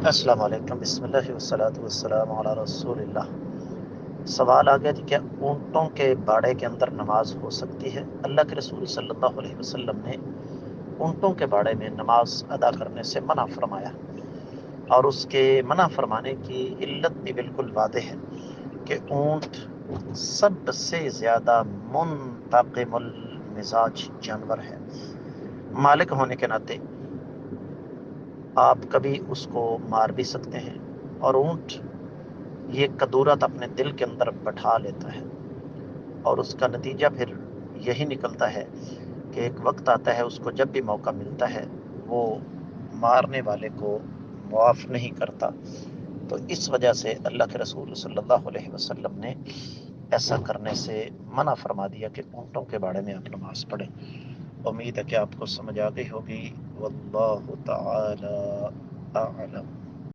السلام علیکم، بسم اللہ والصلاۃ والسلام علی رسول اللہ۔ سوال آ گیا جی، کیا اونٹوں کے باڑے کے اندر نماز ہو سکتی ہے؟ اللہ کے رسول صلی اللہ علیہ وسلم نے اونٹوں کے باڑے میں نماز ادا کرنے سے منع فرمایا، اور اس کے منع فرمانے کی علت بھی بالکل واضح ہے کہ اونٹ سب سے زیادہ منتقم المزاج جانور ہے۔ مالک ہونے کے ناطے آپ کبھی اس کو مار بھی سکتے ہیں، اور اونٹ یہ قدورت اپنے دل کے اندر بٹھا لیتا ہے، اور اس کا نتیجہ پھر یہی نکلتا ہے کہ ایک وقت آتا ہے اس کو جب بھی موقع ملتا ہے وہ مارنے والے کو معاف نہیں کرتا۔ تو اس وجہ سے اللہ کے رسول صلی اللہ علیہ وسلم نے ایسا کرنے سے منع فرما دیا کہ اونٹوں کے باڑے میں آپ نماز پڑھیں۔ امید ہے کہ آپ کو سمجھ آ گئی ہوگی۔ واللہ تعالی اعلم۔